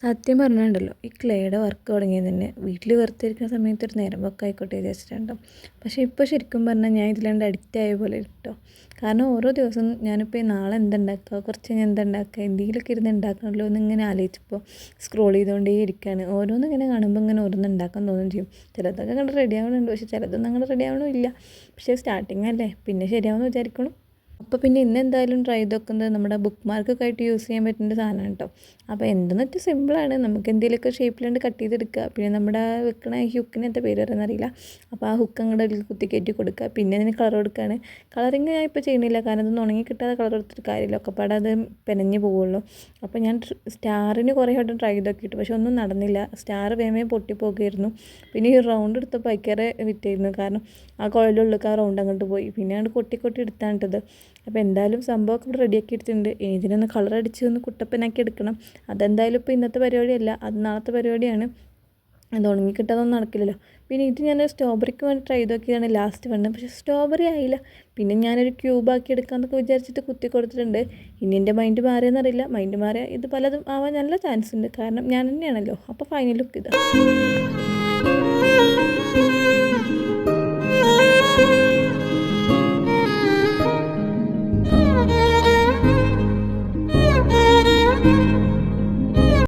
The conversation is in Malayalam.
സത്യം പറഞ്ഞിട്ടുണ്ടല്ലോ ഈ ക്ലേയുടെ വർക്ക് തുടങ്ങിയത് തന്നെ വീട്ടിൽ വെറുതെ ഇരിക്കുന്ന സമയത്ത് ഒരു നേരം ഒക്കെ ആയിക്കോട്ടെ വിചാരിച്ചിട്ടുണ്ടോ. പക്ഷേ ഇപ്പോൾ ശരിക്കും പറഞ്ഞാൽ ഞാൻ ഇതിലാണ്ട് അഡിക്റ്റ് ആയ പോലെ കേട്ടോ. കാരണം ഓരോ ദിവസം ഞാനിപ്പോൾ നാളെ എന്തുണ്ടാക്കുക, കുറച്ച് കഴിഞ്ഞാൽ എന്തുണ്ടാക്കുക, എന്തെങ്കിലുമൊക്കെ ഇരുന്ന് ഉണ്ടാക്കണമല്ലോ എന്നിങ്ങനെ ആലോചിച്ചപ്പോൾ സ്ക്രോൾ ചെയ്തുകൊണ്ടേ ഇരിക്കുകയാണ്. ഓരോന്നും ഇങ്ങനെ കാണുമ്പോൾ ഇങ്ങനെ ഓരോന്ന് ഉണ്ടാക്കാൻ തോന്നുകയും ചെയ്യും. ചിലതൊക്കെ കണ്ട് റെഡി ആവണുണ്ട്, പക്ഷേ ചിലതൊന്നും അങ്ങനെ റെഡി ആവണമില്ല. പക്ഷേ സ്റ്റാർട്ടിങ് അല്ലേ, പിന്നെ ശരിയാവുമെന്ന് വിചാരിക്കണം. അപ്പോൾ പിന്നെ ഇന്ന് എന്തായാലും ട്രൈ ചെയ്ത് നോക്കുന്നത് നമ്മുടെ ബുക്ക് മാർക്കൊക്കെ ആയിട്ട് യൂസ് ചെയ്യാൻ പറ്റുന്ന സാധനമാണ് കേട്ടോ. അപ്പോൾ എന്തെന്ന് വെച്ചാൽ സിമ്പിളാണ്, നമുക്ക് എന്തെങ്കിലുമൊക്കെ ഷേപ്പിലുണ്ട് കട്ട് ചെയ്തെടുക്കുക. പിന്നെ നമ്മുടെ വെക്കണ ഹുക്കിന് എന്താ പേര് പറയുന്നത് അറിയില്ല. അപ്പോൾ ആ ഹുക്ക് അങ്ങോട്ട് അതിൽ കുത്തി കയറ്റി കൊടുക്കുക. പിന്നെ അതിന് കളർ കൊടുക്കുകയാണ്. കളറിങ് ഞാൻ ഇപ്പോൾ ചെയ്യുന്നില്ല, കാരണം ഇതൊന്നും ഉണങ്ങി കിട്ടാതെ കളർ കൊടുത്തിട്ട് കാര്യമില്ല, ഒക്കെപ്പാടെ അത് പെനഞ്ഞ് പോവുള്ളൂ. അപ്പോൾ ഞാൻ സ്റ്റാറിന് കുറേ വട്ടം ട്രൈ ചെയ്ത് നോക്കിയിട്ട് പക്ഷെ ഒന്നും നടന്നില്ല. സ്റ്റാർ വേമേ പൊട്ടിപ്പോകുമായിരുന്നു. പിന്നെ ഈ റൗണ്ട് എടുത്തപ്പോൾ ഭയങ്കര വിറ്റായിരുന്നു, കാരണം ആ കുഴലുള്ളിൽ ആ റൗണ്ട് അങ്ങോട്ട് പോയി. പിന്നെ അങ്ങോട്ട് കൊട്ടി കൊട്ടി എടുത്താണിട്ടത്. അപ്പോൾ എന്തായാലും സംഭവമൊക്കെ ഇവിടെ റെഡിയാക്കി എടുത്തിട്ടുണ്ട്. ഇനി ഇതിനൊന്ന് കളർ അടിച്ച് ഒന്ന് കുട്ടപ്പനാക്കി എടുക്കണം. അതെന്തായാലും ഇപ്പോൾ ഇന്നത്തെ പരിപാടിയല്ല, അത് നാളത്തെ പരിപാടിയാണ്. അത് ഉണങ്ങി കിട്ടാതൊന്നും നടക്കില്ലല്ലോ. പിന്നെ ഇത് ഞാൻ സ്ട്രോബെറിക്ക് വേണ്ടി ട്രൈ ചെയ്ത് നോക്കിയതാണ് ലാസ്റ്റ് വണ്ണം, പക്ഷേ സ്ട്രോബെറി ആയില്ല. പിന്നെ ഞാനൊരു ക്യൂബാക്കി എടുക്കാമെന്നൊക്കെ വിചാരിച്ചിട്ട് കുത്തി കൊടുത്തിട്ടുണ്ട്. ഇനി എൻ്റെ മൈൻഡ് മാറിയെന്നറിയില്ല. മൈൻഡ് മാറിയാൽ ഇത് പലതും ആവാൻ നല്ല ചാൻസ് ഉണ്ട്, കാരണം ഞാൻ തന്നെയാണല്ലോ. അപ്പോൾ ഫൈനൽ ലുക്ക് ഇതാ.